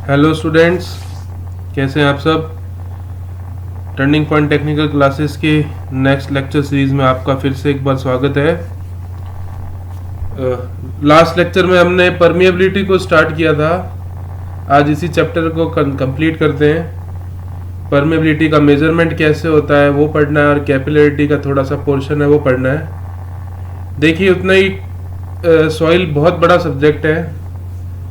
Hello students, कैसे हैं आप सब। टर्निंग पॉइंट टेक्निकल क्लासेस के नेक्स्ट लेक्चर सीरीज में आपका फिर से एक बार स्वागत है। लास्ट लेक्चर में हमने परमिएबिलिटी को स्टार्ट किया था। आज इसी चैप्टर को कंप्लीट करते हैं। परमिएबिलिटी का मेजरमेंट कैसे होता है वो पढ़ना है और कैपिलरिटी का थोड़ा सा पोर्शन है वो पढ़ना है। देखिए, उतना ही सॉइल बहुत बड़ा सब्जेक्ट है।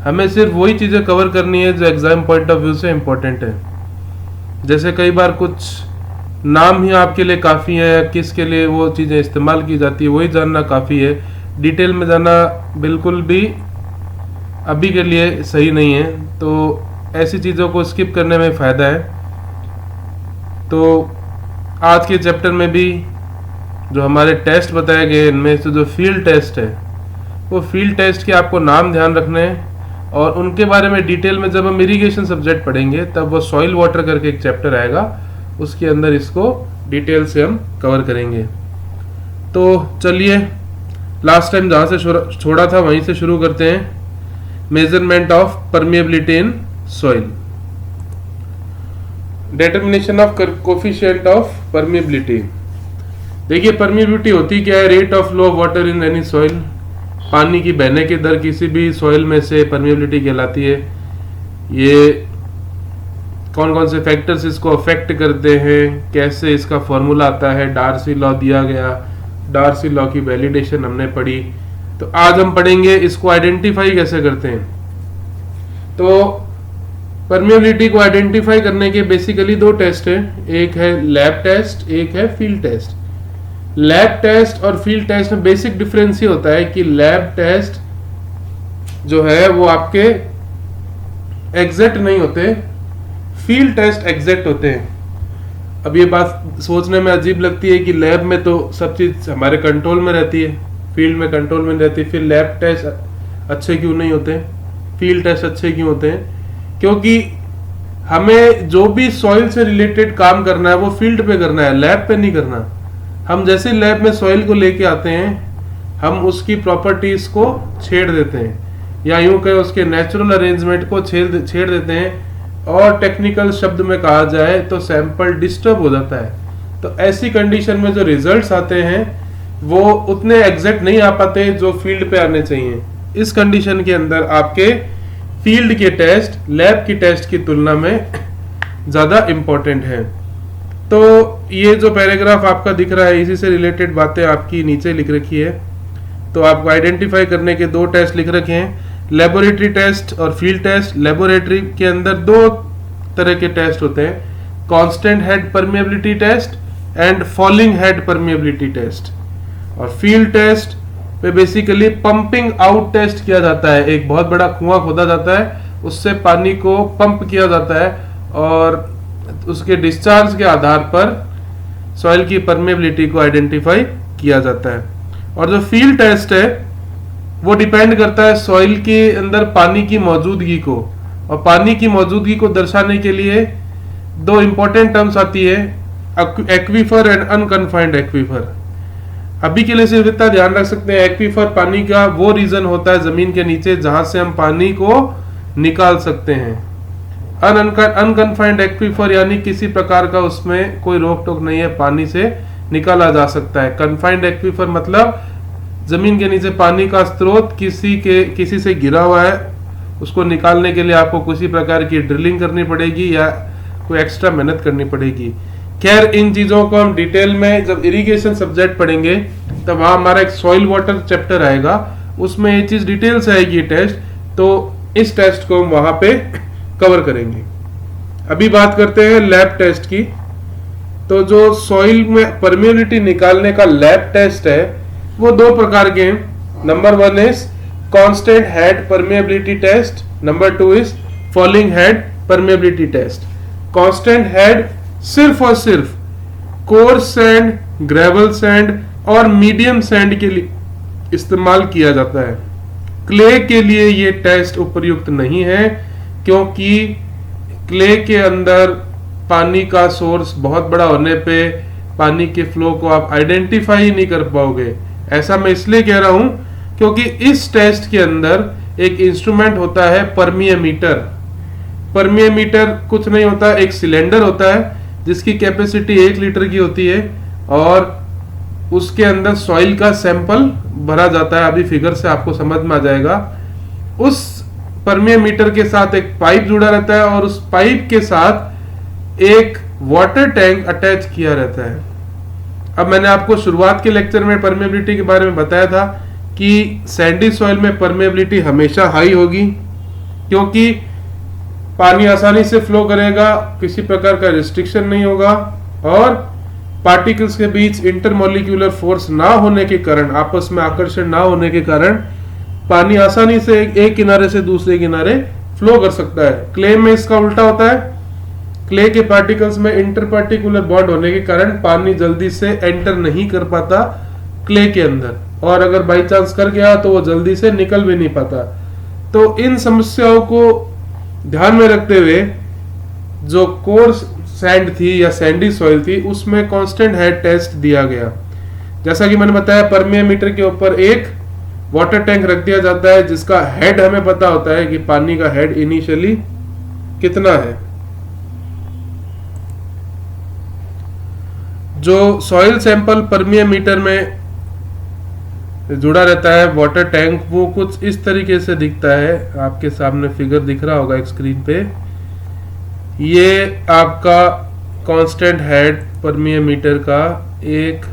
हमें सिर्फ वही चीज़ें कवर करनी है जो एग्जाम पॉइंट ऑफ व्यू से इम्पोर्टेंट है। जैसे कई बार कुछ नाम ही आपके लिए काफ़ी है या किसके लिए वो चीज़ें इस्तेमाल की जाती है वही जानना काफ़ी है। डिटेल में जाना बिल्कुल भी अभी के लिए सही नहीं है, तो ऐसी चीज़ों को स्किप करने में फ़ायदा है। तो आज के चैप्टर में भी जो हमारे टेस्ट बताए गए इनमें से जो फील्ड टेस्ट है वो फील्ड टेस्ट के आपको नाम ध्यान रखने हैं और उनके बारे में डिटेल में जब हम इरिगेशन सब्जेक्ट पढ़ेंगे तब वो सॉइल वाटर करके एक चैप्टर आएगा, उसके अंदर इसको डिटेल से हम कवर करेंगे। तो चलिए, लास्ट टाइम जहाँ से छोड़ा था वहीं से शुरू करते हैं। Measurement of permeability in soil, determination of coefficient of permeability. देखिए, परमिएबिलिटी होती क्या है? Rate of flow of water in any soil. पानी की बहने की दर किसी भी सॉइल में से परमिएबिलिटी कहलाती है। ये कौन कौन से फैक्टर्स इसको अफेक्ट करते हैं, कैसे इसका फॉर्मूला आता है, डार्सी लॉ दिया गया, डार्सी लॉ की वैलिडेशन हमने पढ़ी। तो आज हम पढ़ेंगे इसको आइडेंटिफाई कैसे करते हैं। तो परमिएबिलिटी को आइडेंटिफाई करने के बेसिकली दो टेस्ट हैं, एक है लैब टेस्ट, एक है फील्ड टेस्ट। लैब टेस्ट और फील्ड टेस्ट में बेसिक डिफरेंस ये होता है कि लैब टेस्ट जो है वो आपके एग्जैक्ट नहीं होते, फील्ड टेस्ट एग्जैक्ट होते हैं। अब ये बात सोचने में अजीब लगती है कि लैब में तो सब चीज हमारे कंट्रोल में रहती है, फील्ड में कंट्रोल में रहती है, फिर लैब टेस्ट अच्छे क्यों नहीं होते, फील्ड टेस्ट अच्छे क्यों होते हैं? क्योंकि हमें जो भी सॉइल से रिलेटेड काम करना है वो फील्ड पे करना है, लैब पे नहीं करना। हम जैसे लैब में सॉइल को लेके आते हैं हम उसकी प्रॉपर्टीज को छेड़ देते हैं, या यूं कहें उसके नेचुरल अरेंजमेंट को छेड़ देते हैं, और टेक्निकल शब्द में कहा जाए तो सैंपल डिस्टर्ब हो जाता है। तो ऐसी कंडीशन में जो रिजल्ट्स आते हैं वो उतने एग्जैक्ट नहीं आ पाते जो फील्ड पे आने चाहिए। इस कंडीशन के अंदर आपके फील्ड के टेस्ट लैब की टेस्ट की तुलना में ज्यादा इंपॉर्टेंट है। तो ये जो पैराग्राफ आपका दिख रहा है इसी से रिलेटेड बातें आपकी नीचे लिख रखी है। तो आपको आइडेंटिफाई करने के दो टेस्ट लिख रखे हैं, लेबोरेटरी टेस्ट और फील्ड टेस्ट। लेबोरेटरी के अंदर दो तरह के टेस्ट होते हैं, constant head permeability test and falling head permeability test. और फील्ड टेस्ट पे बेसिकली पंपिंग आउट टेस्ट किया जाता है। एक बहुत बड़ा कुआं खोदा जाता है, उससे पानी को पंप किया जाता है और उसके डिस्चार्ज के आधार पर सॉइल की परमिएबिलिटी को आइडेंटिफाई किया जाता है। और जो फील्ड टेस्ट है वो डिपेंड करता है सॉइल के अंदर पानी की मौजूदगी को, और पानी की मौजूदगी को दर्शाने के लिए दो इंपॉर्टेंट टर्म्स आती है, एक्वीफर एंड अनकन्फाइंड एक्वीफर। अभी के लिए सिर्फ इतना ध्यान रख सकते हैं, एक्वीफर पानी का वो रीजन होता है जमीन के नीचे जहां से हम पानी को निकाल सकते हैं। अनकन्फाइंड एक्वीफर यानी किसी प्रकार का उसमें कोई रोक टोक नहीं है, पानी से निकाला जा सकता है। कन्फाइंड एक्वीफर मतलब जमीन के नीचे पानी का स्रोत किसी से गिरा हुआ है, उसको निकालने के लिए आपको किसी प्रकार की ड्रिलिंग करनी पड़ेगी या कोई एक्स्ट्रा मेहनत करनी पड़ेगी। खैर, इन चीजों को हम डिटेल में जब इरिगेशन सब्जेक्ट पढ़ेंगे तब वहां हमारा एक सॉइल वाटर चैप्टर आएगा, उसमें ये चीज डिटेल से आएगी टेस्ट। तो इस टेस्ट को हम वहां पे कवर करेंगे। अभी बात करते हैं लैब टेस्ट की। तो जो सॉइल में परमिएबिलिटी निकालने का लैब टेस्ट है वो दो प्रकार के हैं। Number 1 is constant head permeability test, number 2 is falling head permeability test. Constant head सिर्फ और सिर्फ कोर्स सैंड, ग्रेवल सैंड और मीडियम सैंड के लिए इस्तेमाल किया जाता है। क्ले के लिए ये टेस्ट उपयुक्त नहीं है, क्योंकि क्ले के अंदर पानी का सोर्स बहुत बड़ा होने पे पानी के फ्लो को आप आइडेंटिफाई नहीं कर पाओगे। ऐसा मैं इसलिए कह रहा हूं क्योंकि इस टेस्ट के अंदर एक इंस्ट्रूमेंट होता है परमियोमीटर। परमियोमीटर कुछ नहीं होता, एक सिलेंडर होता है जिसकी कैपेसिटी 1 लीटर की होती है और उसके अंदर सॉइल का सैंपल भरा जाता है। अभी फिगर से आपको समझ में आ जाएगा। उस परमियोमीटर के साथ एक पाइप जुड़ा रहता है और उस पाइप के साथ एक वाटर टैंक अटैच किया रहता है। अब मैंने आपको शुरुआत के लेक्चर में परमेबिलिटी के बारे में बताया था कि सैंडी सॉइल में परमेबिलिटी हमेशा हाई होगी, क्योंकि पानी आसानी से फ्लो करेगा, किसी प्रकार का रिस्ट्रिक्शन नहीं होगा और पार्टिकल्स के बीच इंटरमोलिक्यूलर फोर्स ना होने के कारण, आपस में आकर्षण ना होने के कारण पानी आसानी से एक किनारे से दूसरे किनारे फ्लो कर सकता है। क्ले में इसका उल्टा होता है। क्ले के पार्टिकल्स में इंटर पार्टिकुलर बॉन्ड होने के कारण पानी जल्दी से एंटर नहीं कर पाता क्ले के अंदर, और अगर बाई चांस कर गया तो वो जल्दी से निकल भी नहीं पाता। तो इन समस्याओं को ध्यान में रखते हुए जो कोर्स सैंड थी या सैंडी सॉइल थी उसमें कांस्टेंट हेड टेस्ट दिया गया। जैसा कि मैंने बताया, परमियोमीटर के ऊपर एक वाटर टैंक रख दिया जाता है जिसका हेड हमें पता होता है कि पानी का हेड इनिशियली कितना है। जो सॉइल सैंपल परमियोमीटर में जुड़ा रहता है वाटर टैंक, वो कुछ इस तरीके से दिखता है। आपके सामने फिगर दिख रहा होगा एक स्क्रीन पे। ये आपका कांस्टेंट हेड परमियोमीटर का एक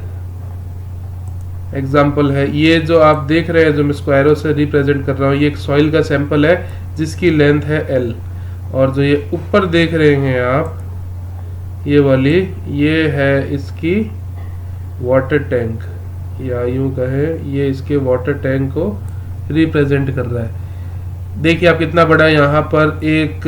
एग्जाम्पल है। ये जो आप देख रहे हैं, जो मैं इसको एरो से रिप्रेजेंट कर रहा हूँ, ये एक सॉइल का सैंपल है जिसकी लेंथ है L, और जो ये ऊपर देख रहे हैं आप, ये वाली, ये है इसकी वाटर टैंक, या यूं कहे ये इसके वाटर टैंक को रिप्रेजेंट कर रहा है। देखिए आप कितना बड़ा है। यहाँ पर एक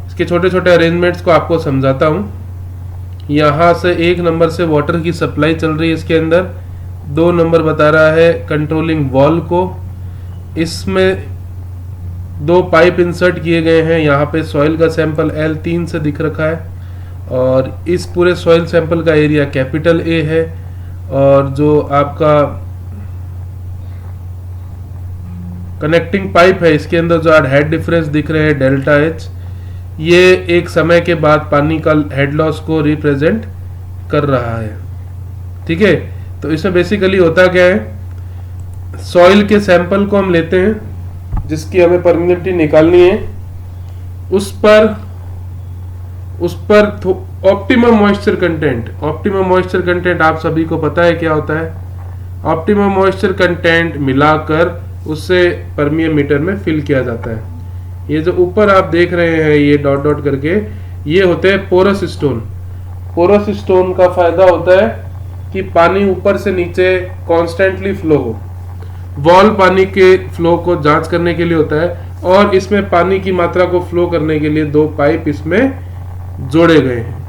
इसके छोटे छोटे अरेंजमेंट्स को आपको समझाता हूँ। यहाँ से 1 नंबर से वाटर की सप्लाई चल रही है इसके अंदर, 2 नंबर बता रहा है कंट्रोलिंग वॉल को। इसमें 2 पाइप इंसर्ट किए गए हैं। यहाँ पे सॉइल का सैंपल L3 से दिख रखा है और इस पूरे सॉइल सैंपल का एरिया कैपिटल A है, और जो आपका कनेक्टिंग पाइप है इसके अंदर जो हेड डिफरेंस दिख रहे हैं डेल्टा H, ये एक समय के बाद पानी का हेड लॉस को रिप्रेजेंट कर रहा है। ठीक है, तो इसमें बेसिकली होता क्या है, सॉइल के सैंपल को हम लेते हैं जिसकी हमें परमिटिविटी निकालनी है, उस पर ऑप्टिमम मॉइस्चर कंटेंट आप सभी को पता है क्या होता है। ऑप्टिमम मॉइस्चर कंटेंट मिलाकर उससे परमियोमीटर में फिल किया जाता है। ये जो ऊपर आप देख रहे हैं ये डॉट डॉट करके, ये होते हैं पोरस स्टोन। पोरस स्टोन का फायदा होता है कि पानी ऊपर से नीचे कॉन्स्टेंटली फ्लो हो। वॉल पानी के फ्लो को जांच करने के लिए होता है, और इसमें पानी की मात्रा को फ्लो करने के लिए 2 पाइप इसमें जोड़े गए हैं।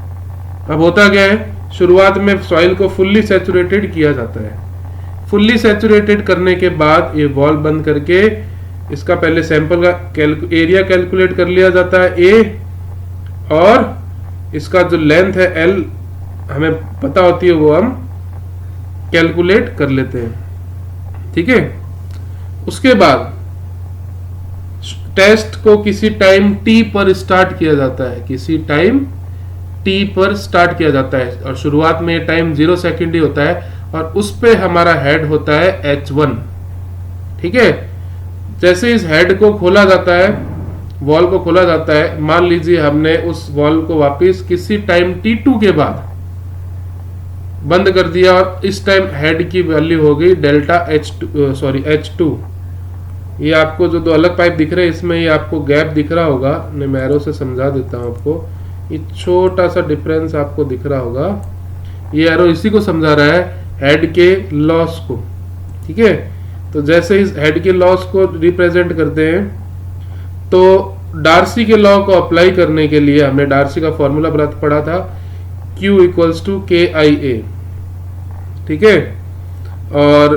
अब होता क्या है, शुरुआत में सॉइल को फुल्ली सैचुरेटेड किया जाता है। फुल्ली सैचुरेटेड करने के बाद ये वॉल बंद करके इसका पहले सैंपल का एरिया कैलकुलेट कर लिया जाता है A, और इसका जो लेंथ है L हमें पता होती है, वो हम कैलकुलेट कर लेते हैं। ठीक है, उसके बाद टेस्ट को किसी टाइम T पर स्टार्ट किया जाता है, किसी टाइम T पर स्टार्ट किया जाता है, और शुरुआत में ये टाइम 0 सेकंड ही होता है, और उस पे हमारा हेड होता है H1। ठीक है, जैसे इस हेड को खोला जाता है, वॉल को खोला जाता है, मान लीजिए हमने उस वॉल को वापस किसी टाइम T2 के बाद बंद कर दिया, और इस टाइम हेड की वैल्यू हो गई डेल्टा H2। ये आपको जो 2 अलग पाइप दिख रहे हैं, इसमें ये आपको गैप दिख रहा होगा, मैं एरो से समझा देता हूँ आपको। ये छोटा सा डिफरेंस आपको दिख रहा होगा, ये एरो इसी को समझा रहा है, हेड के लॉस को। ठीक है, तो जैसे इस हेड के लॉस को रिप्रेजेंट करते हैं, तो डार्सी के लॉ को अप्लाई करने के लिए हमने डार्सी का फॉर्मूला पढ़ा था, Q = KIA। ठीक है, और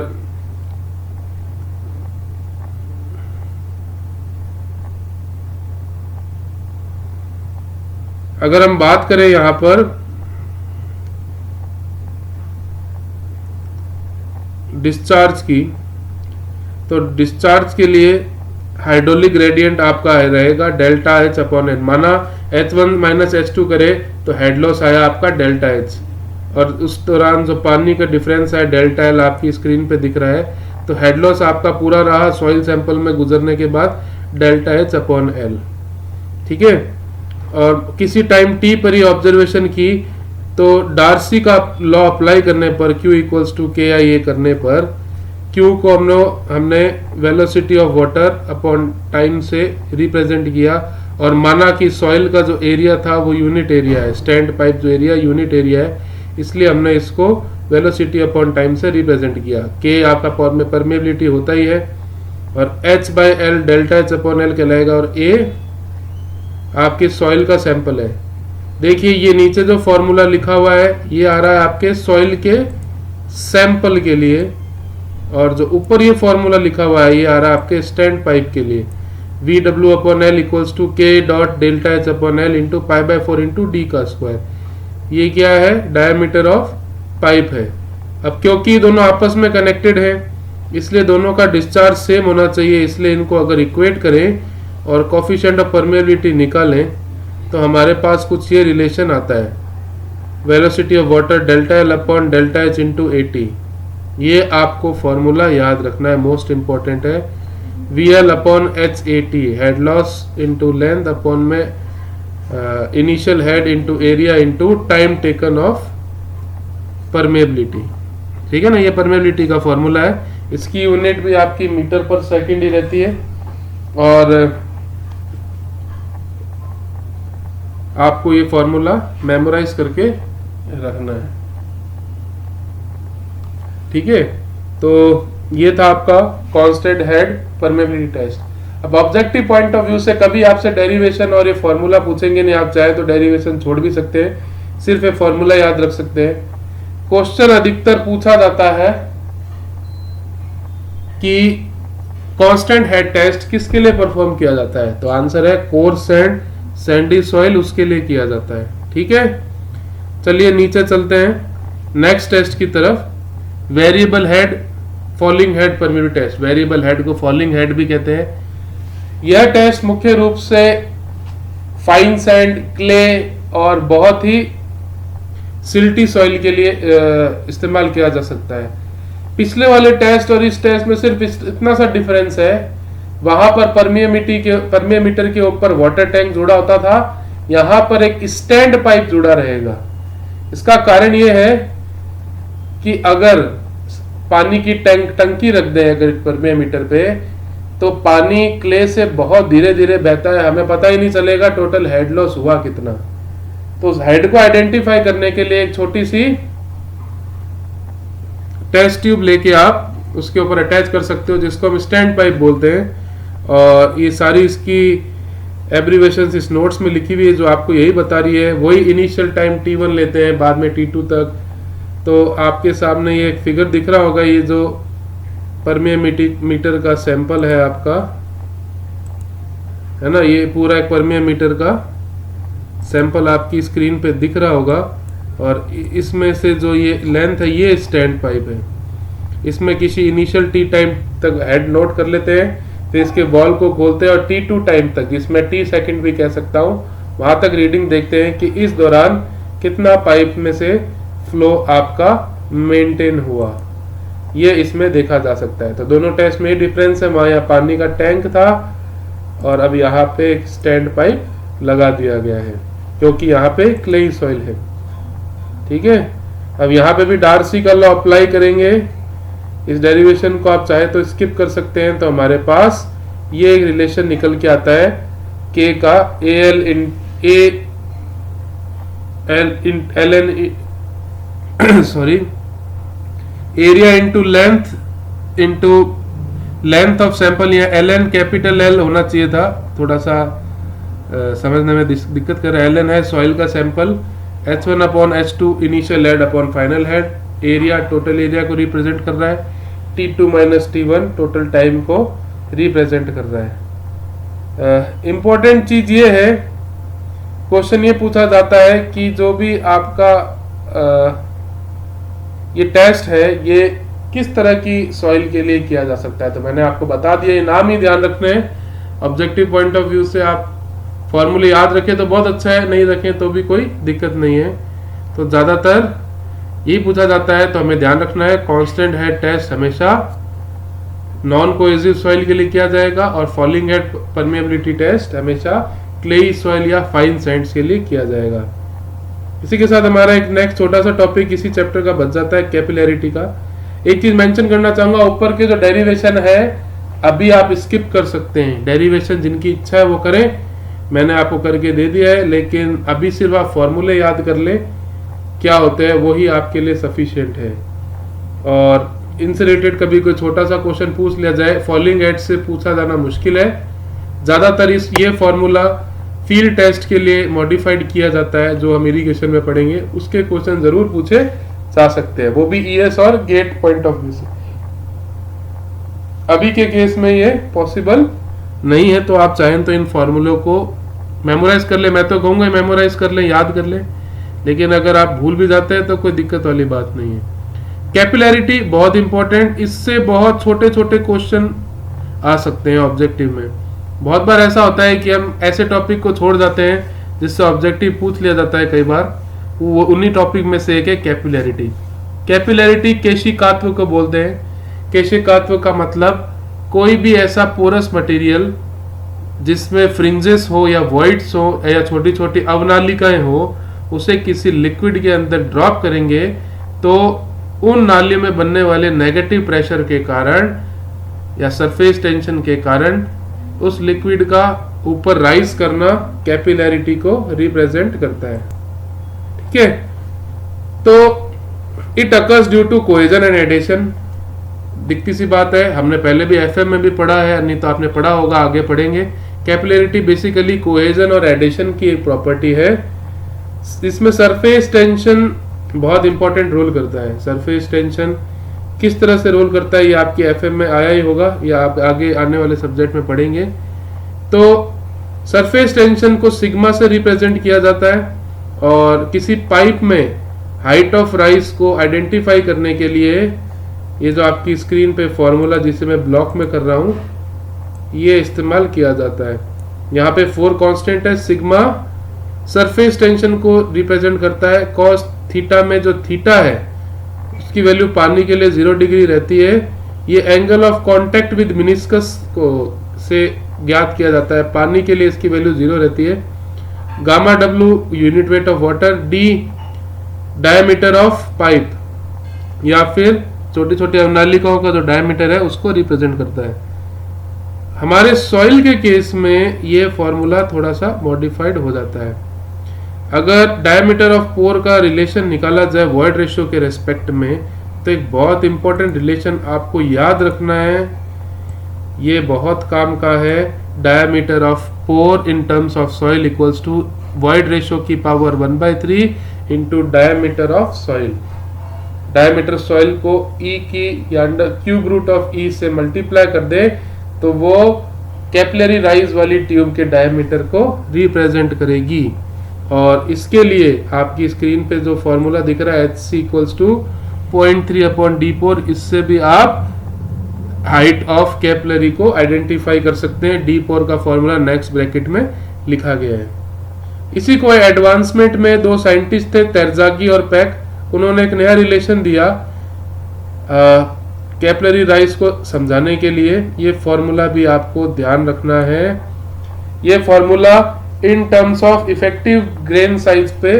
अगर हम बात करें यहां पर डिस्चार्ज की, तो डिस्चार्ज के लिए हाइड्रोलिक ग्रेडियंट आपका रहेगा डेल्टा एच अपॉन एन। माना H1 माइनस H2 करे तो हेड लॉस आया आपका डेल्टा एच, और उस दौरान जो पानी का डिफरेंस है डेल्टा एल आपकी स्क्रीन पे दिख रहा है, तो हेड लॉस आपका पूरा रहा सॉइल सैंपल में गुजरने के बाद डेल्टा एच अपॉन एल। ठीक है, और किसी टाइम टी पर ही ऑब्जर्वेशन की तो डार्सी का लॉ अप्लाई करने पर Q इक्वल्स टू के आई ए करने पर Q को हमने velocity of water upon time से रिप्रेजेंट किया, और माना कि सॉइल का जो एरिया था वो यूनिट एरिया है, स्टैंड पाइप जो एरिया यूनिट एरिया है, इसलिए हमने इसको वेलोसिटी अपॉन टाइम से रिप्रेजेंट किया। K आपका परमेबिलिटी होता ही है, और H by L delta H upon L कहलाएगा, और A आपके सॉइल का सैंपल है। देखिए ये नीचे जो फॉर्मूला लिखा हुआ है ये आ रहा है आपके सॉइल के सैंपल के लिए, और जो ऊपर ये फॉर्मूला लिखा हुआ है ये आ रहा है आपके स्टैंड पाइप के लिए। V W upon L equals to K dot delta H upon L into pi by 4 into D का स्क्वायर। ये क्या है, डायमीटर ऑफ पाइप है। अब क्योंकि दोनों आपस में कनेक्टेड है इसलिए दोनों का डिस्चार्ज सेम होना चाहिए, इसलिए इनको अगर इक्वेट करें और कोफिशिएंट ऑफ परमेबिलिटी निकालें तो हमारे पास कुछ ये रिलेशन आता है, velocity of water delta L upon delta H into A T. ये आपको फॉर्मूला याद रखना है, मोस्ट इंपॉर्टेंट है। V L upon H A T, head loss into length upon में initial head into area into time taken of permeability. ठीक है ना, ये परमेबिलिटी का फॉर्मूला है। इसकी यूनिट भी आपकी मीटर पर सेकंड ही रहती है, और आपको ये फॉर्मूला मेमोराइज करके रखना है। ठीक है, तो ये था आपका कांस्टेंट हेड परमेबिलिटी टेस्ट। अब ऑब्जेक्टिव पॉइंट ऑफ व्यू से कभी आपसे डेरिवेशन और ये फॉर्मूला पूछेंगे नहीं, आप चाहे तो डेरिवेशन छोड़ भी सकते हैं, सिर्फ ये फॉर्मूला याद रख सकते हैं। क्वेश्चन अधिकतर पूछा जाता है कि कांस्टेंट हेड टेस्ट किसके लिए परफॉर्म किया जाता है, तो आंसर है कोर्स सैंड सैंडी सॉइल उसके लिए किया जाता है। ठीक है, चलिए नीचे चलते हैं नेक्स्ट टेस्ट की तरफ। Variable head falling head permeability test. Variable head को फॉलिंग हेड भी कहते हैं। यह टेस्ट मुख्य रूप से फाइन सैंड, क्ले और बहुत ही सिल्टी सॉइल के लिए इस्तेमाल किया जा सकता है। पिछले वाले टेस्ट और इस टेस्ट में सिर्फ इतना सा डिफरेंस है, वहां पर परमियोमीटर के ऊपर वाटर टैंक जुड़ा होता था, यहां पर एक स्टैंड पाइप जुड़ा रहेगा। इसका कारण यह है कि अगर पानी की टंकी रख दें अगर परमियोमीटर पे, तो पानी क्ले से बहुत धीरे धीरे बहता है, हमें पता ही नहीं चलेगा टोटल हेड लॉस हुआ कितना। तो उस हेड को आइडेंटिफाई करने के लिए एक छोटी सी टेस्ट ट्यूब लेके आप उसके ऊपर अटैच कर सकते हो, जिसको हम स्टैंड पाइप बोलते हैं। और ये सारी इसकी एब्रीवेशंस इस नोट्स में लिखी हुई है जो आपको यही बता रही है। वही इनिशियल टाइम T1 लेते हैं, बाद में T2 तक। तो आपके सामने ये एक फिगर दिख रहा होगा, ये जो परमियोमीटर का सैंपल है आपका, है ना, ये पूरा एक परमियोमीटर का सैंपल आपकी स्क्रीन पे दिख रहा होगा। और इसमें से जो ये लेंथ है ये स्टैंड पाइप है। इसमें किसी इनिशियल T टाइम तक हेड नोट कर लेते हैं, फिर इसके बॉल को खोलते हैं और T2 टाइम तक, जिसमें T सेकंड भी कह सकता हूँ, वहां तक रीडिंग देखते हैं कि इस दौरान कितना पाइप में से फ्लो आपका मेंटेन हुआ। ये इसमें देखा जा सकता है। तो दोनों टेस्ट में डिफरेंस है, वहां यहाँ पानी का टैंक था और अब यहाँ पे एक स्टैंड पाइप लगा दिया गया है, क्योंकि यहाँ पे क्लेई सॉइल है। ठीक है, अब यहाँ पे भी डार्सी का लॉ अप्लाई करेंगे। इस डेरिवेशन को आप चाहे तो स्किप कर सकते हैं। तो हमारे पास ये एक रिलेशन निकल के आता है के का area into length of sample. या LN कैपिटल L होना चाहिए था, थोड़ा सा समझने में दिक्कत कर रहा है। LN है सॉइल का sample, H1 upon H2 initial head upon final head. Area total area को रिप्रेजेंट कर रहा है, T2 minus T1 total time को रिप्रेजेंट कर रहा है। इंपॉर्टेंट चीज ये है, क्वेश्चन ये पूछा जाता है कि जो भी आपका ये टेस्ट है ये किस तरह की सॉइल के लिए किया जा सकता है। तो मैंने आपको बता दिया, ये नाम ही ध्यान रखने हैं, ऑब्जेक्टिव पॉइंट ऑफ व्यू से आप फॉर्मूले याद रखें तो बहुत अच्छा है, नहीं रखें तो भी कोई दिक्कत नहीं है। तो ज़्यादातर यही पूछा जाता है, तो हमें ध्यान रखना है कांस्टेंट हेड टेस्ट हमेशा नॉन कोहेसिव सॉइल के लिए किया जाएगा और फॉलिंग हेड परमेबिलिटी टेस्ट हमेशा क्लेई सॉइल या फाइन सैंड्स के लिए किया जाएगा। इसी के साथ हमारा एक नेक्स्ट छोटा सा टॉपिक इसी चैप्टर का बच जाता है, कैपिलैरिटी का। एक चीज मेंशन करना चाहूंगा, ऊपर के जो डेरिवेशन है अभी आप स्किप कर सकते हैं, डेरिवेशन जिनकी इच्छा है वो करें, मैंने आपको करके दे दिया है, लेकिन अभी सिर्फ आप फॉर्मूले याद कर ले क्या होते हैं, वही आपके लिए सफिशिएंट है। और इनसे रिलेटेड कभी कोई छोटा सा क्वेश्चन पूछ लिया जाए, फॉलिंग हेड से पूछा जाना मुश्किल है। ज्यादातर ये फॉर्मूला फील्ड टेस्ट के लिए मॉडिफाइड किया जाता है, जो हम इरिगेशन में पढ़ेंगे, उसके क्वेश्चन जरूर पूछे जा सकते हैं, वो भी ईएस और गेट पॉइंट ऑफ व्यू से। अभी के केस में ये पॉसिबल नहीं है, तो आप चाहें तो इन फॉर्मूलों को मेमोराइज कर ले, मैं तो कहूंगा मेमोराइज कर ले, याद कर ले, लेकिन अगर आप भूल भी जाते हैं तो कोई दिक्कत वाली बात नहीं है। कैपिलैरिटी बहुत इंपॉर्टेंट, इससे बहुत छोटे छोटे क्वेश्चन आ सकते हैं ऑब्जेक्टिव में। बहुत बार ऐसा होता है कि हम ऐसे टॉपिक को छोड़ जाते हैं जिससे ऑब्जेक्टिव पूछ लिया जाता है कई बार, वो उन्हीं टॉपिक में से एक है कैपिलैरिटी। कैपिलैरिटी केशिकात्व को बोलते हैं। केशिकात्व का मतलब कोई भी ऐसा पोरस मटेरियल जिसमें फ्रिंजेस हो या वॉइड्स हो या छोटी छोटी अवनालिकाएं हो, उसे किसी लिक्विड के अंदर ड्रॉप करेंगे तो उन नालियों में बनने वाले नेगेटिव प्रेशर के कारण या सरफेस टेंशन के कारण उस लिक्विड का ऊपर राइज करना कैपिलैरिटी को रिप्रेजेंट करता है। ठीक है, तो it occurs due to cohesion and adhesion. दिखती सी बात है, हमने पहले भी एफएम में भी पढ़ा है, नहीं तो आपने पढ़ा होगा, आगे पढ़ेंगे। कैपिलैरिटी बेसिकली कोहेजन और एडिशन की एक प्रॉपर्टी है। इसमें सरफेस टेंशन बहुत इंपॉर्टेंट रोल करता है। सरफेस टेंशन किस तरह से रोल करता है ये आपकी एफएम में आया ही होगा या आप आगे आने वाले सब्जेक्ट में पढ़ेंगे। तो सरफेस टेंशन को सिग्मा से रिप्रेजेंट किया जाता है और किसी पाइप में हाइट ऑफ राइज को आइडेंटिफाई करने के लिए ये जो आपकी स्क्रीन पे फॉर्मूला जिसे मैं ब्लॉक में कर रहा हूं, ये इस्तेमाल किया जाता है। यहाँ पे 4 कांस्टेंट है। सिग्मा सरफेस टेंशन को रिप्रेजेंट करता है। कॉस थीटा में जो थीटा है उसकी वैल्यू पानी के लिए 0 डिग्री रहती है। ये angle of contact with meniscus को से ज्ञात किया जाता है, पानी के लिए इसकी वैल्यू 0 रहती है। Gamma W unit weight of water, D diameter of pipe या फिर छोटी छोटी अवनालिकाओं का जो डायमीटर है उसको रिप्रेजेंट करता है। हमारे सॉइल के केस में ये फॉर्मूला थोड़ा सा मॉडिफाइड हो जाता है। अगर डायमीटर ऑफ पोर का रिलेशन निकाला जाए वॉइड रेशियो के रेस्पेक्ट में, तो एक बहुत इंपॉर्टेंट रिलेशन आपको याद रखना है, ये बहुत काम का है। Diameter of pore in terms of soil equals to void ratio की power 1/3 into diameter of soil. Diameter soil को ई की या under cube root of E से मल्टीप्लाई कर दे तो वो कैपिलरी राइज वाली ट्यूब के डायमीटर को रिप्रेजेंट करेगी। और इसके लिए आपकी स्क्रीन पे जो फॉर्मूला दिख रहा है HC इक्वल्स टू 0.3/d4, इससे भी आप हाइट ऑफ कैपिलरी को आइडेंटिफाई कर सकते हैं। d4 का फॉर्मूला नेक्स्ट ब्रैकेट में लिखा गया है। इसी को एडवांसमेंट में 2 साइंटिस्ट थे, तेरजागी और पैक, उन्होंने एक नया रिलेशन दिया कैपिलरी राइज को समझाने के लिए। ये फॉर्मूला भी आपको ध्यान रखना है। ये formula in terms of effective grain size पे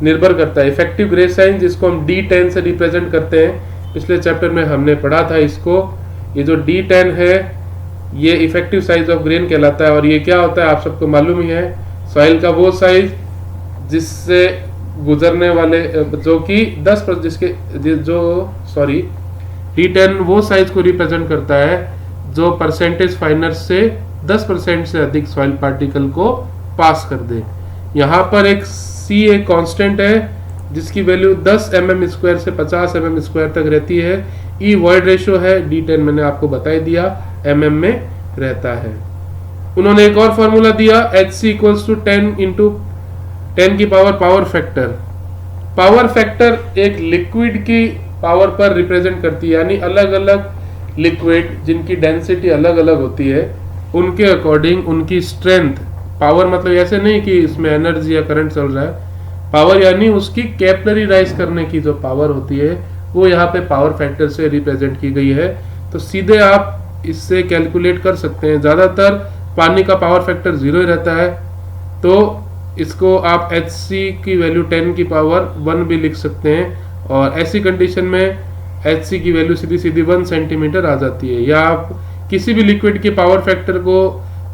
निर्भर करता है। इफेक्टिव ग्रेन साइज जिसको हम D10 से रिप्रेजेंट करते हैं, पिछले चैप्टर में हमने पढ़ा था इसको। ये जो D10 है ये इफेक्टिव साइज ऑफ ग्रेन कहलाता है। और ये क्या होता है आप सबको मालूम ही है, सॉइल का वो साइज जिससे गुजरने वाले जो कि 10% D10 वो साइज को रिप्रेजेंट करता है जो परसेंटेज फाइनर से 10% से अधिक सॉइल पार्टिकल को पास कर दे। यहाँ पर एक C एक कांस्टेंट है जिसकी वैल्यू 10 mm² से 50 mm² तक रहती है। E वॉइड रेशियो है, D10 मैंने आपको बता ही दिया mm में रहता है। उन्होंने एक और फॉर्मूला दिया HC इक्वल्स टू 10 इंटू 10 की पावर फैक्टर। पावर फैक्टर एक लिक्विड की पावर पर रिप्रेजेंट करती है, यानी अलग अलग लिक्विड जिनकी डेंसिटी अलग अलग होती है, उनके अकॉर्डिंग उनकी स्ट्रेंथ, पावर मतलब ऐसे नहीं कि इसमें एनर्जी या करंट चल रहा है, पावर यानी उसकी कैपिलरी राइज करने की जो पावर होती है वो यहाँ पे पावर फैक्टर से रिप्रेजेंट की गई है। तो सीधे आप इससे कैलकुलेट कर सकते हैं। ज़्यादातर पानी का पावर फैक्टर 0 ही रहता है, तो इसको आप HC की वैल्यू 10 की पावर 1 भी लिख सकते हैं, और ऐसी कंडीशन में HC की वैल्यू सीधी सीधी 1 सेंटीमीटर आ जाती है। या आप किसी भी लिक्विड के पावर फैक्टर को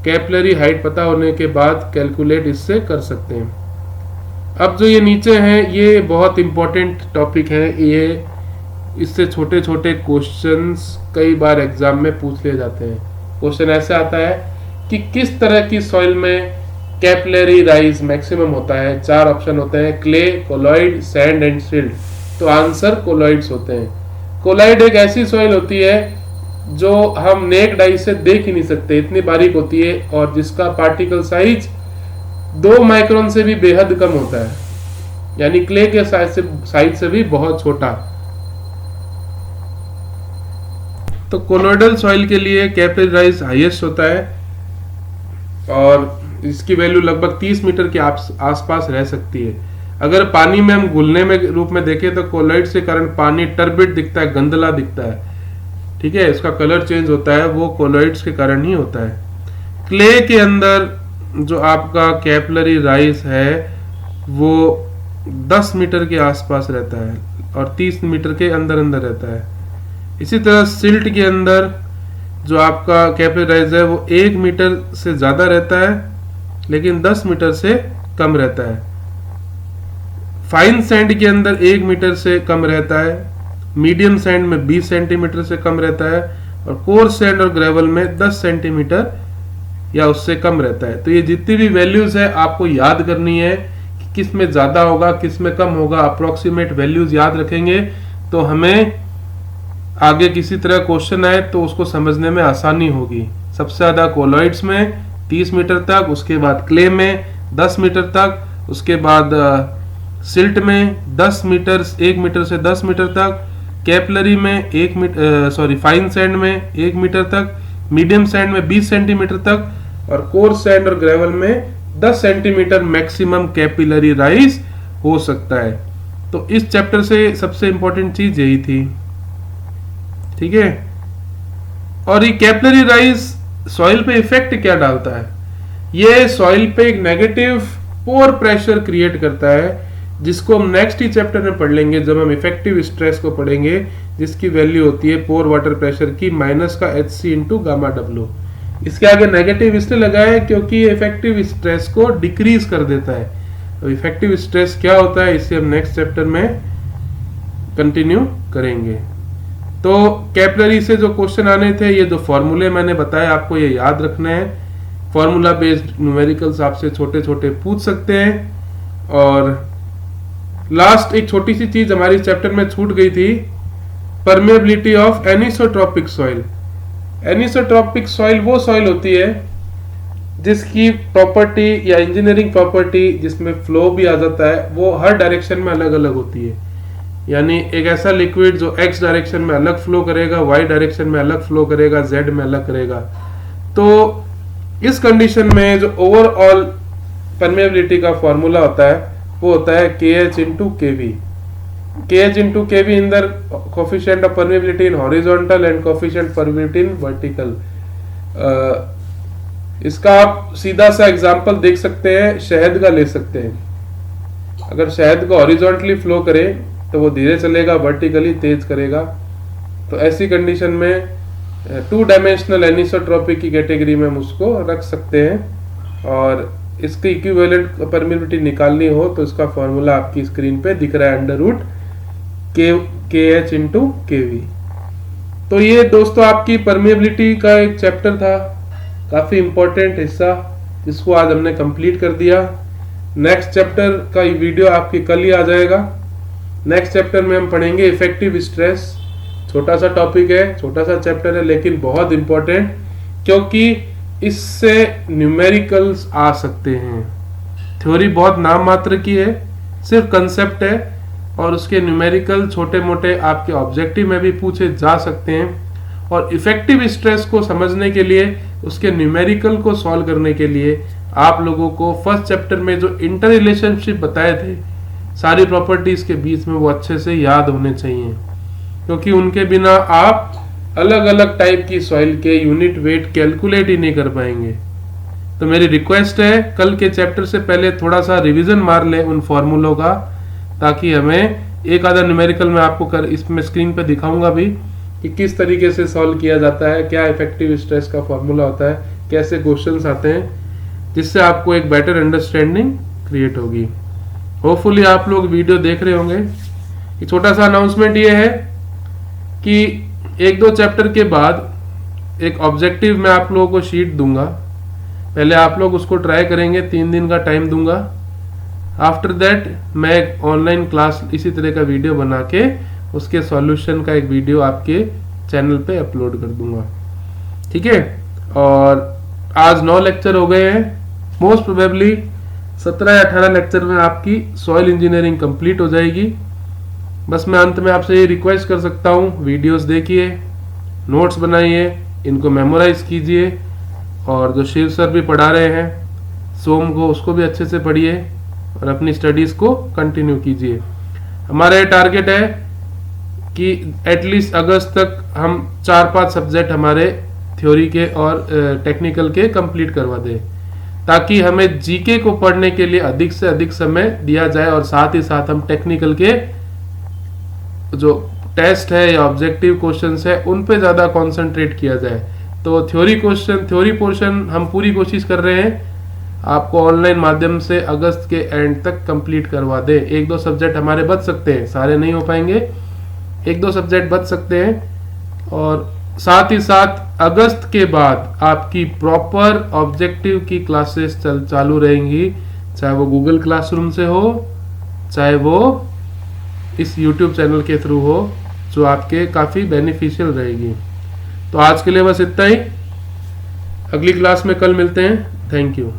कैपिलरी हाइट पता होने के बाद कैलकुलेट इससे कर सकते हैं। अब जो ये नीचे हैं ये बहुत इंपॉर्टेंट टॉपिक है, ये इससे छोटे छोटे क्वेश्चंस कई बार एग्जाम में पूछ लिए जाते हैं। क्वेश्चन ऐसे आता है कि किस तरह की सॉइल में कैपिलरी राइज मैक्सिमम होता है। 4 ऑप्शन होते हैं, clay, colloid, sand and silt. तो आंसर कोलॉइड्स होते हैं। कोलॉइड एक ऐसी सॉइल होती है जो हम नेक्ड आई से देख ही नहीं सकते, इतनी बारीक होती है, और जिसका पार्टिकल साइज 2 माइक्रोन से भी बेहद कम होता है, यानी क्ले के साइज से भी बहुत छोटा। तो कोलोइडल सॉइल के लिए कैपिलरी राइज हाईएस्ट होता है, और इसकी वैल्यू लगभग 30 मीटर के आसपास रह सकती है। अगर पानी में हम घुलने में रूप में देखें तो कोलॉइड के कारण पानी टर्बिड दिखता है, गंदला दिखता है, ठीक है, इसका कलर चेंज होता है, वो कोलॉइड्स के कारण ही होता है। क्ले के अंदर जो आपका कैपिलरी राइज है वो 10 मीटर के आसपास रहता है और 30 मीटर के अंदर अंदर रहता है। इसी तरह सिल्ट के अंदर जो आपका कैपिलरी राइज है वो 1 मीटर से ज्यादा रहता है, लेकिन 10 मीटर से कम रहता है। फाइन सैंड के अंदर 1 मीटर से कम रहता है, मीडियम सैंड में 20 सेंटीमीटर से कम रहता है, और कोर्स सैंड और ग्रेवल में 10 सेंटीमीटर या उससे कम रहता है। तो ये जितनी भी वैल्यूज है आपको याद करनी है कि किस में ज्यादा होगा किस में कम होगा। अप्रोक्सीमेट वैल्यूज याद रखेंगे तो हमें आगे किसी तरह क्वेश्चन आए तो उसको समझने में आसानी होगी। सबसे ज्यादा कोलॉइड्स में 30 मीटर तक, उसके बाद क्ले में 10 मीटर तक, उसके बाद सिल्ट में 10 मीटर 1 मीटर से 10 मीटर तक, कैपिलरी में 1 मीटर फाइन सैंड में 1 मीटर तक, मीडियम सैंड में 20 सेंटीमीटर तक, और कोर्स सैंड और ग्रेवल में 10 सेंटीमीटर मैक्सिमम कैपिलरी राइज हो सकता है। तो इस चैप्टर से सबसे इंपॉर्टेंट चीज यही थी, ठीक है। और ये कैपिलरी राइज सॉइल पे इफेक्ट क्या डालता है? ये सॉइल पे एक नेगेटिव पोर प्रेशर क्रिएट करता है, जिसको हम नेक्स्ट ही चैप्टर में पढ़ लेंगे जब हम इफेक्टिव स्ट्रेस को पढ़ेंगे, जिसकी वैल्यू होती है पोर वाटर प्रेशर की माइनस का HC इंटू गामा डब्ल्यू। इसके आगे नेगेटिव इसलिए लगाया है क्योंकि ये इफेक्टिव स्ट्रेस को डिक्रीज कर देता है। तो इफेक्टिव स्ट्रेस क्या होता है इसे हम नेक्स्ट चैप्टर में कंटिन्यू करेंगे। तो कैपिलरी से जो क्वेश्चन आने थे, ये जो फॉर्मूले मैंने बताया आपको ये याद रखना है। फॉर्मूला बेस्ड न्यूमेरिकल्स आपसे छोटे छोटे पूछ सकते हैं। और लास्ट एक छोटी सी चीज हमारी चैप्टर में छूट गई थी, permeability of anisotropic soil. Anisotropic soil वो सॉइल होती है जिसकी प्रॉपर्टी या इंजीनियरिंग प्रॉपर्टी जिसमें फ्लो भी आ जाता है वो हर डायरेक्शन में अलग अलग होती है। यानी एक ऐसा लिक्विड जो x डायरेक्शन में अलग फ्लो करेगा, y डायरेक्शन में अलग फ्लो करेगा, z में अलग करेगा। तो इस कंडीशन में जो ओवरऑल परमेबिलिटी का फॉर्मूला होता है वो होता है KH into KV। KH into KV in the coefficient of permeability in horizontal and coefficient permeability in vertical. इसका आप सीधा सा एग्जांपल देख सकते हैं, शहद का ले सकते हैं। अगर शहद को हॉरिजॉन्टली फ्लो करे तो वो धीरे चलेगा, वर्टिकली तेज करेगा। तो ऐसी कंडीशन में 2 डायमेंशनल एनिसोट्रॉपिक की कैटेगरी में हम उसको रख सकते हैं। और इसकी इक्विवेलेंट परमेबिलिटी निकालनी हो तो इसका फॉर्मूला आपकी स्क्रीन पे दिख रहा है, under root KH into KV। तो ये दोस्तों आपकी परमेबिलिटी का एक चैप्टर था, काफी इंपॉर्टेंट हिस्सा, जिसको आज हमने कंप्लीट कर दिया। नेक्स्ट चैप्टर का वीडियो आपकी कल ही आ जाएगा। नेक्स्ट चैप्टर में हम पढ़ेंगे इफेक्टिव स्ट्रेस। छोटा सा टॉपिक है, छोटा सा चैप्टर है, लेकिन बहुत इंपॉर्टेंट, क्योंकि इससे न्यूमेरिकल्स आ सकते हैं। थ्योरी बहुत नाम मात्र की है, सिर्फ कंसेप्ट है, और उसके न्यूमेरिकल छोटे मोटे आपके ऑब्जेक्टिव में भी पूछे जा सकते हैं। और इफेक्टिव स्ट्रेस को समझने के लिए उसके न्यूमेरिकल को सॉल्व करने के लिए आप लोगों को फर्स्ट चैप्टर में जो इंटर रिलेशनशिप बताए थे सारी प्रॉपर्टीज के बीच में, वो अच्छे से याद होने चाहिए, क्योंकि उनके बिना आप अलग अलग टाइप की सॉइल के यूनिट वेट कैलकुलेट ही नहीं कर पाएंगे। तो मेरी रिक्वेस्ट है कल के चैप्टर से पहले थोड़ा सा रिवीजन मार लें उन फॉर्मूलों का, ताकि हमें एक आधा न्यूमेरिकल में आपको इसमें स्क्रीन पे दिखाऊंगा भी कि किस तरीके से सॉल्व किया जाता है, क्या इफेक्टिव स्ट्रेस का फॉर्मूला होता है, कैसे क्वेश्चंस आते हैं, जिससे आपको एक बेटर अंडरस्टैंडिंग क्रिएट होगी। होपफुली आप लोग वीडियो देख रहे होंगे। ये छोटा सा अनाउंसमेंट ये है कि 1-2 चैप्टर के बाद एक ऑब्जेक्टिव मैं आप लोगों को शीट दूंगा, पहले आप लोग उसको ट्राई करेंगे, 3 दिन का टाइम दूंगा। आफ्टर दैट मैं एक ऑनलाइन क्लास इसी तरह का वीडियो बना के उसके सॉल्यूशन का एक वीडियो आपके चैनल पे अपलोड कर दूंगा, ठीक है। और आज 9 लेक्चर हो गए हैं, मोस्ट प्रोबेबली 17 या 18 लेक्चर में आपकी सॉइल इंजीनियरिंग कंप्लीट हो जाएगी। बस मैं अंत में आपसे ये रिक्वेस्ट कर सकता हूँ, वीडियोस देखिए, नोट्स बनाइए, इनको मेमोराइज कीजिए, और जो शिव सर भी पढ़ा रहे हैं सोम को, उसको भी अच्छे से पढ़िए और अपनी स्टडीज को कंटिन्यू कीजिए। हमारा ये टारगेट है कि एटलीस्ट अगस्त तक हम 4-5 सब्जेक्ट हमारे थ्योरी के और टेक्निकल के कंप्लीट करवा दें, ताकि हमें जीके को पढ़ने के लिए अधिक से अधिक समय दिया जाए, और साथ ही साथ हम टेक्निकल के जो टेस्ट है या ऑब्जेक्टिव क्वेश्चंस है उन पे ज़्यादा कंसंट्रेट किया जाए। तो थ्योरी पोर्शन हम पूरी कोशिश कर रहे हैं आपको ऑनलाइन माध्यम से अगस्त के एंड तक कंप्लीट करवा दे। 1-2 सब्जेक्ट हमारे बच सकते हैं, सारे नहीं हो पाएंगे, 1-2 सब्जेक्ट बच सकते हैं। और साथ ही साथ अगस्त के बाद आपकी प्रॉपर ऑब्जेक्टिव की क्लासेस चालू रहेंगी, चाहे वो गूगल क्लासरूम से हो, चाहे वो इस YouTube चैनल के थ्रू हो, जो आपके काफ़ी बेनिफिशियल रहेगी। तो आज के लिए बस इतना ही, अगली क्लास में कल मिलते हैं। Thank you.